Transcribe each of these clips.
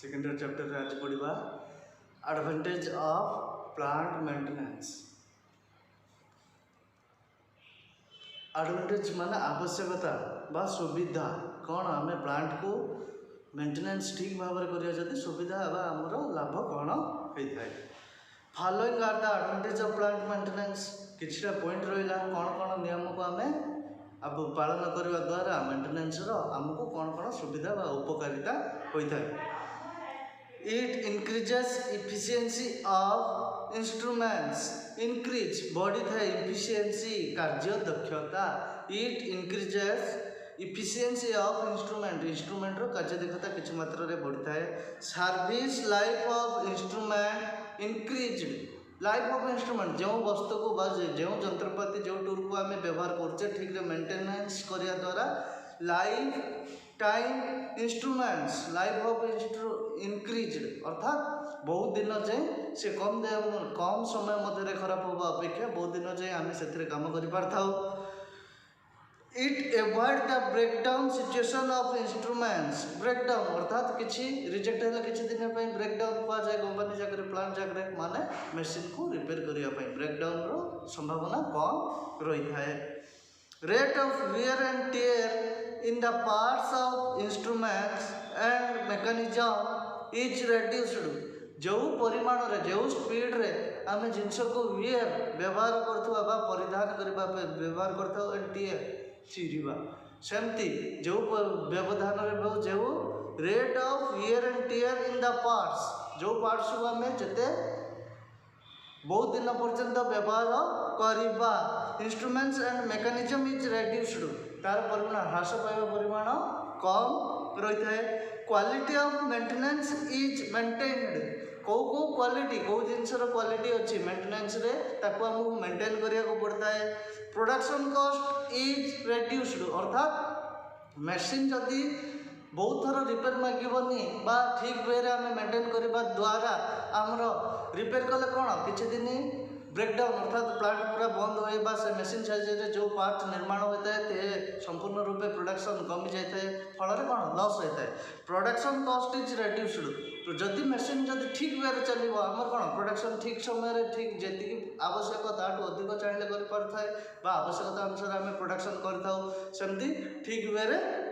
Second chapter आज पढ़ा advantage of plant maintenance. Advantage माने आवश्यकता बा सुविधा कौन आम प्लांट को मेंटेनेंस ठीक भाव में करिया जदि सुविधा बा हमर लाभ कौन होता है। Following are the advantage of plant maintenance. किछटा पॉइंट रहिला कौन कौन नियम को आम अब पालन करने द्वारा मेंटेनेंस आमको कौन कौन सुविधा बा उपकारिता होता है। It increases efficiency of instruments. Increase body था इफिशिएंसी कार्य दक्षता। It increases efficiency of instrument रो कार्य दक्षता किछ मात्रा रे बढ़ता है। Service life of instrument increased. Life of instrument जो वस्तु को बा जो यंत्रपाति जो टूल को आम व्यवहार करछे ठीक रे मेंटेनेंस करिया द्वारा life time instruments life of increased अर्थात बहुत दिन जाए से कम समय मध्य खराब होगा अपेक्षा बहुत दिन जाए आम से काम कर पारथाउ। It avoid the breakdown situation of instruments. Breakdown अर्थात किसी रिजेक्ट है किसी दिन ब्रेकडाउन कह जाए कंपनी जाकर प्लांट जाकर माने मशीन को रिपेयर करने ब्रेकडाउन रो संभावना कम रही है। Rate of wear and tear in the parts of instruments and mechanism is reduced. जो परिमाण रे जो स्पीड रे आम जिनस को वियर व्यवहार करथुवा परिधान करबा व्यवहार करथुवा एंड टेयर चिरिबा सेमती जो व्यवधान रे जो rate of wear and tear in the parts जो पार्ट्स को आम जते बहुत दिन पर्यंत व्यवहार करवा instruments and mechanism is reduced तार परिमाण ह्रास पाइबा परिमाण कम रही है। Quality of maintenance is maintained. कौ क्वालिटी कौ जिनसर क्वालिटी अच्छी मेंटेनेंस रे ताको हमको मेंटेन करिया को पड़ता है। प्रोडक्शन कॉस्ट इज रेड्यूस्ड अर्थात मशीन जदि बहुत थर रिपेयर मागनी बा ठीक वे आम मेंटेन करने द्वारा आमर रिपेयर कले कौन किसी दिन ब्रेकडाउन अर्थात प्लांट पूरा बंद होगा से मशीन साइज जो पार्ट निर्माण होता है संपूर्ण रूपे प्रोडक्शन कमी जाए फल कौन लॉस होता है। Production cost is reduced. जदि मशीन जदि ठीक वे चलो आमर कौन प्रोडक्शन ठीक समय ठीक जी आवश्यक ताठू अधिक चाहिए कर आवश्यकता अनुसार आम प्रोडक्शन करमती ठीक वे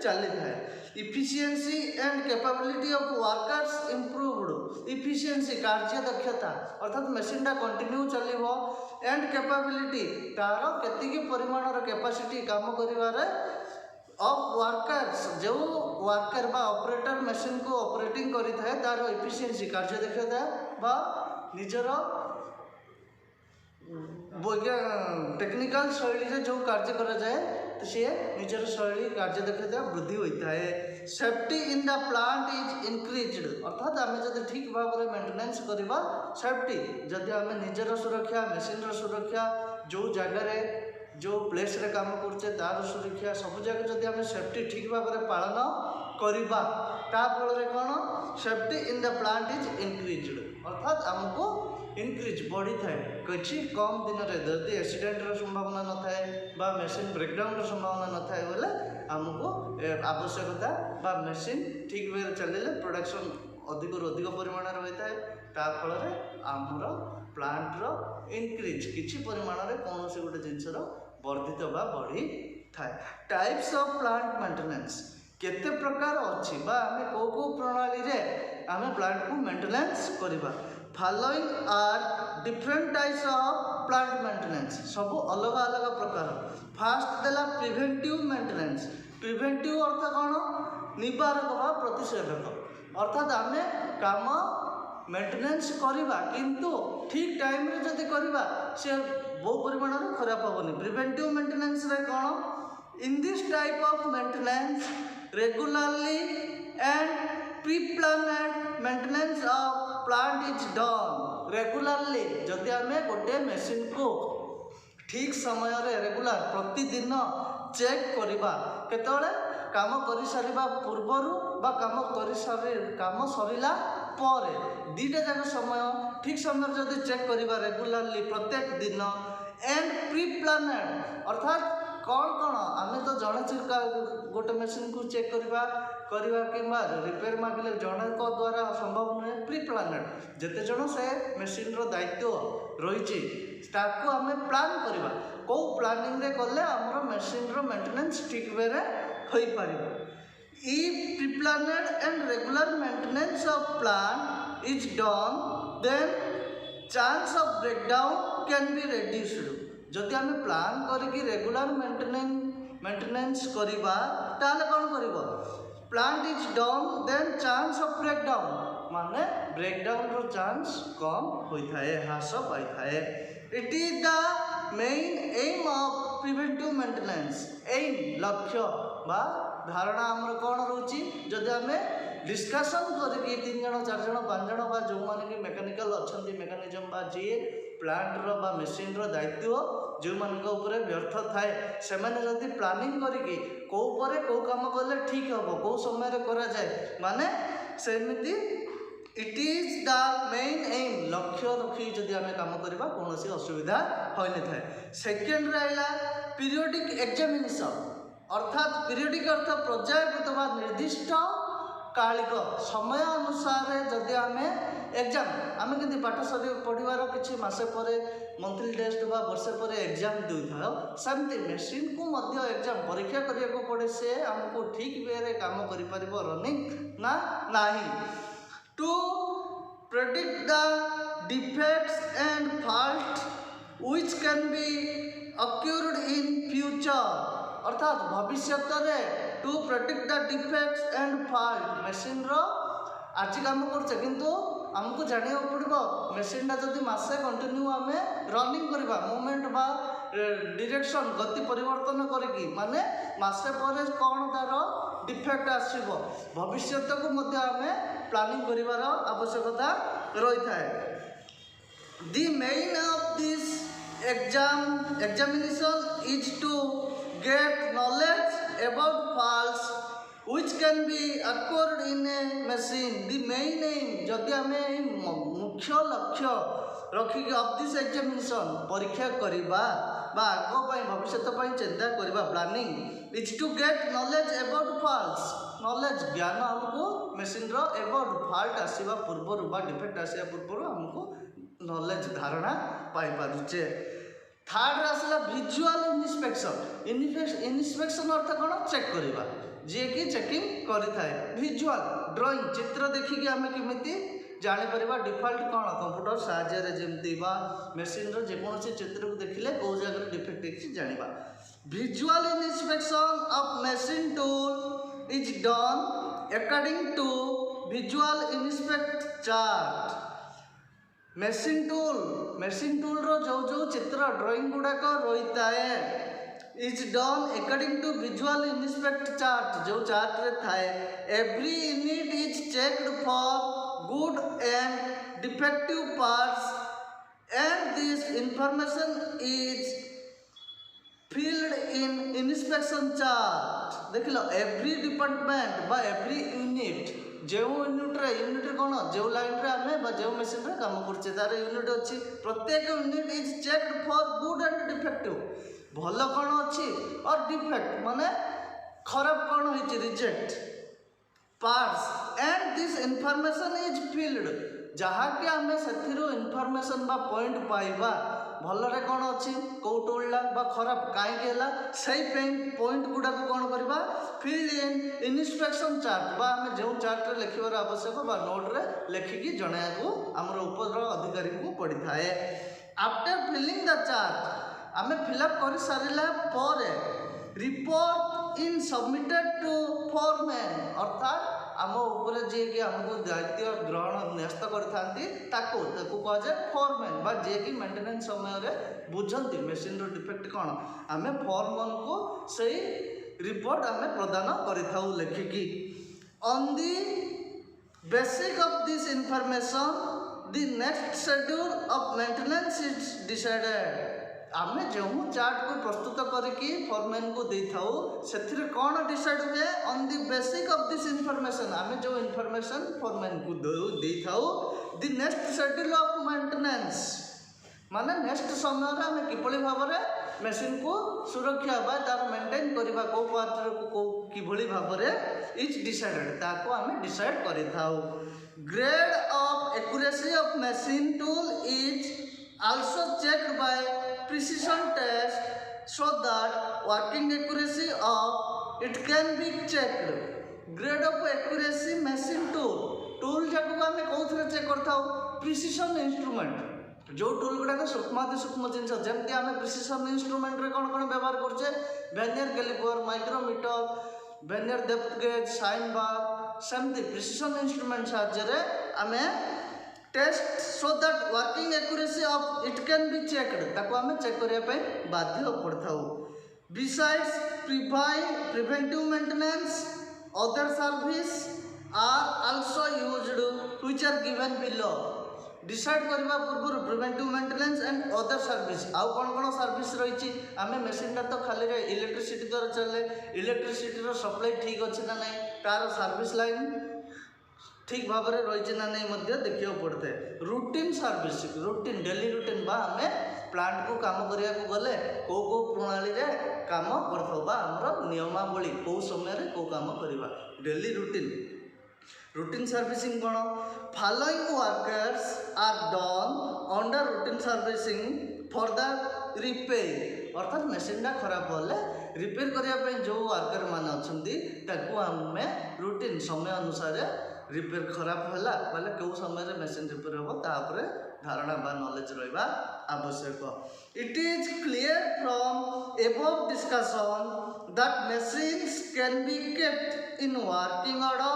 चली था। Efficiency and capability of workers improved. Efficiency कार्य दक्षता अर्थात मशीन टा कंटिन्यू चलो एंड कैपेबिलिटी तार केतिकी परिमाण कैपेसिटी काम करिवारे ऑफ वर्कर्स जो वर्कर बा ऑपरेटर मशीन को ऑपरेटिंग करी थाए तार इफिशिएंसी कार्य दक्षता बा निजर टेक्निकल शैली रे जो कार्य करा जाए तो सी निजर शैली कार्य दक्षता वृद्धि होता है। Safety in the plant is increased अर्थात आम जब ठीक भाव में मेंटेनेंस करवा सेफ्टी जदि आम निजर सुरक्षा मशीन सुरक्षा जो जगार जो प्लेस रे काम करते तार सुरक्षा सब जगह जदि आम सेफ्टी ठीक भाव में पालन करवा फल कौन safety in the plant is increased अर्थात आमको इंक्रीज बढ़ी थाए किसी कम दिन में जदि एक्सीडेंट संभावना न थाए बा मशीन ब्रेकडाउन संभावना न थाए बोले आमको आवश्यकता बा मशीन ठीक वे चलिए प्रोडक्शन अधिक अधिक परिमाण होता है फल आमर प्लांट्र इंक्रीज किसी परिमाण में कौन से गोटे जिनसर वर्धित बा बढ़ी थाए। टाइप्स ऑफ प्लांट मेंटेनेंस केते प्रकार अच्छी बा आम कौ प्रणाली रे आम प्लांट को मेंटेनेंस करवा। Following are different types of plant maintenance सब अलग अलग प्रकार। फास्ट देला प्रिवेंटिव मेंटेनेंस। प्रिवेंटिव अर्थ कौन निवारक बा प्रतिषेधक अर्थात आम काम मेंटेनेंस करवा किंतु ठीक टाइम रे जदि करवा से बहु परिमाण में खराब हेनी। प्रिवेंटिव मेंटेनेंस रे कौन in this type of maintenance regularly and pre planned maintenance of plant is done. Regularly जदि आम गोटे मशीन को ठीक समय रे रेगुलर प्रतिदिन चेक करवा केतले काम कर सारिबा पूर्वरु बा काम सरिला पर दीटा जाक समय ठीक समय जदि चेक करवा रेगुलरली प्रत्येक दिन एंड प्री प्लान्ड अर्थात कौन कौन आम तो जड़े गोटे मशीन को चेक करवा करवा किंबा रिपेयर मागिले जनक द्वारा संभव नुहे प्री प्लानेड जेते जन से मेसीन रो दायित्व रही ताकू आम प्लान करवा कौ प्लानिंग रे कले आमर मेसीन रो मेंटेनेंस ठीक वे रे होई पारिबो। If pre-planned and regular maintenance of plant is done, then chance of breakdown can be reduced. जदि आम प्लान करके रेगुलर मेंटेनेंस करवा ताले कौन करिवो plant is done then chance of breakdown माने ब्रेकडाउन रो चांस कम होइथाए ह्रास पाइथाए। It is the main aim of preventive maintenance aim लक्ष्य बा धारणा आमर कौन रोची जदि आम डिस्कसन करके 3 जन 4 जन 5 जन बा जो माने कि मेकानिकल अच्छी मेकानिजम बा जी प्लांट रो बा मशीन रो दायित्व जो मान व्यर्थ थाए से जदि प्लानिंग करके कौ परे कौ काम कले ठीक हम कौ समय करा जाए माने सेमिति it is the main aim लक्ष्य रखी जदि आम काम करवा कौन असुविधा होने थाए। सेकेंड रहा पीरियोडिक एग्जामिनेशन अर्थात पीरियोडिक अर्थ पर्यायभूत बा निर्दिष्ट कालिक समय अनुसार जदि आम एग्जाम आम कि पाठ सरी पढ़वार किसी मसे पर मंथली टेस्ट बा वर्षे पर एग्जाम दे था सेमती मेसीन को मध्य एग्जाम परीक्षा करने को पड़े से आमको ठीक वे रे काम कर रनिंग ना नहीं to predict the defects and fault which can be occurred in future अर्थात भविष्य to protect the defects and fault machine रो आज काम करछे किंतु हमको जानिया पड़ो मेसीनटा जदि मासे कंटिन्यू आम रनिंग करवा मूवमेंट बा डायरेक्शन गति परिवर्तन करके माने मासे पर कौन तार डिफेक्ट आसो भविष्य को मध्य आम प्लानिंग करिवार आवश्यकता रही थाए। The main of this examination is to get knowledge about faults which can be occurred in a machine. The main aim जदि आम मुख्य लक्ष्य रखिक ऑफ दिस एग्जामिनेशन परीक्षा करवा बा आग भविष्य चिंता करवा planning is to get knowledge about faults knowledge ज्ञान हमको मशीन रो अबाउट फॉल्ट आसवा पूर्व बा डिफेक्ट आसवा पूर्व हमको नॉलेज धारणा पाई पारुचे। थर्ड आसला विजुअल इन्स्पेक्शन अर्थ कौन चेक करवा जी कि चेकिंग करें विजुअल ड्राइंग चित्र देखिए आम केमी जापर डिफॉल्ट कौन कंप्यूटर साहाय्य जमती मेसीन जेकोसी चित्र को देखिले कौ जगह डिफेक्ट देखिए जाना। Visual inspection of machine tool is done according to visual inspect chart. Machine tool रो जो चित्र ड्राइंग गुड़ाक रही है is done according to visual inspect chart जो चार्ट रे थाए every unit is checked for good and defective parts and this information is filled in inspection chart. देख लो एवरी डिपार्टमेंट बा एवरी यूनिट जो यूनिट कौन जो लाइन रे आमे जो मशीन रे काम करछे तार यूनिट अच्छी प्रत्येक unit is checked for good and defective भल कौन अच्छी और डिफेक्ट माने खराब कौन होइछि reject parts and this information is filled जहाँ कि आम से इनफॉरमेशन बा पॉइंट पाइबा भलरे कौन अच्छी कौ टूलटा बा खराब कहीं पॉइंट गुड़ा को कौन करवा फिल इन इन्स्पेक्शन चार्ट बा आम जो चार्ट रे लिखिबार आवश्यक बा नोट रे लिखिकी जणा को आमर ऊपर अधिकारी को पड़ी थाए। आफ्टर फिलिंग द चार्ट आम फिलअप कर सारा पर report in submitted to foreman अर्थात आम ऊपर जी कि आमको दायित्व ग्रहण न्यस्त करते कहुए फोरमैन बा जी कि मेंटेनेंस समय बुझती मेसीन डिफेक्ट कौन आम फोरमैन को सही रिपोर्ट आम प्रदान कर लिखिकी। On the basic of this information the next schedule of maintenance is decided. आम जो चार्ट को प्रस्तुत करके फोरमैन को दे था से कौन डिसाइड हुए on the basic of this information आम जो इंफॉर्मेशन फोरमैन को दे था the next schedule of maintenance माने नेक्स्ट समय आम किपरि भाव में मेसीन को सुरक्षा बा तार मेंटेन करबा को पार्ट को किभली भाबरे इज डिसाइडेड ताको हमें डिसाइड करि थाउ। Grade of accuracy of machine tool is also checked by precision test so that working accuracy of it can be checked. Grade of accuracy machine tool जाको आम कौन चेक करथाउ precision instrument जो tool गुड़ाक सूक्ष्माति सूक्ष्म जिनस जमती आम प्रिसिशन इंस्ट्रूमेंट रे कौन कौन व्यवहार करछे vernier caliper micrometer vernier depth gauge sine bar सेमती प्रिसिशन इंस्ट्रूमेंट साहाय्य आम test so that working accuracy of it can be checked ताको आम चेक करिया पे बाध्य पड़थाउ। Besides preventive maintenance other service are also used which are given below। Decide करबा पूर्व preventive maintenance and other service आउ कौन कौन सर्विस रही आम मेसीनटा तो खाली इलेक्ट्रिसिटी द्वारा चले इलेक्ट्रिसिटी सप्लाई ठीक अच्छे ना नहीं तार सर्विस लाइन ठीक भाव में रही ना नहीं देखा पड़ता है। Routine service routine daily routine बा आम प्लांट को काम करने को गले कौ प्रणाली रे काम कर नियमावली कौ समय कौ काम करवा डेली रूटीन सर्विसिंग कौन following workers are done under routine servicing for the repair अर्थात मेसीनटा खराब होले रिपेयर करने जो वर्कर मान अच्छा आम रूटीन समय अनुसार रिपेयर खराब है बोले कौ समय मेसीन रिपेयर हम तापर धारणा बा नॉलेज रहा आवश्यक। It is clear from above discussion that machines can be kept in working order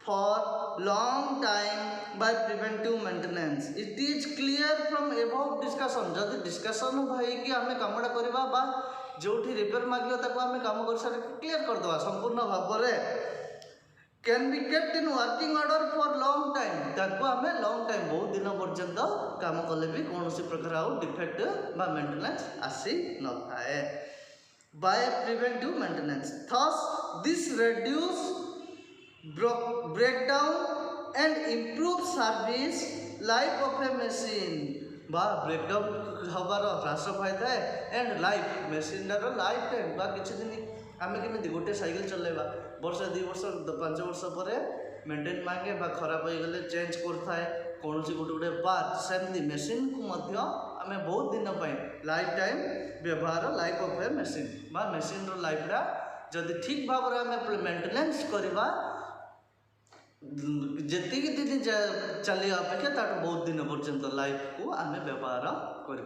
for long time by preventive maintenance। it is clear from above discussion जदि डिस्कशन भाई कि आम कामटा करवा बा जो रिपेयर मांगे ताको आम काम कर सारे क्लियर करदे संपूर्ण भाव में can be kept in working order for long time ताको आम लॉन्ग टाइम बहुत दिन पर्यंत काम कले भी कौन प्रकार आउ डिफेक्ट बा मेंटेनेंस आसी न थाए by preventive maintenance. Thus this reduce breakdown and improve service life of a machine बा ब्रेकडाउन हबार ह्रास पाई थाए एंड लाइफ मशीनटार लाइफ टाइम बा किछि दिन आम केमी गोटे साइकेल चलेबा वर्ष 2 वर्ष 5 वर्ष पर मेंटेन मांगे बा खराब हो गले चेंज करथाए कौन गोटे गोटे पार्ट सेमती मशीन को आम बहुत दिन लाइफ टाइम व्यवहार लाइफ ऑफ ए मशीन बा मशीन रो लाइफटा जदि ठीक भाव में आम मेंटेनेंस करवा जी दिन चलिया अपेक्षा बहुत दिन पर्यंत लाइफ को आम व्यवहार कर।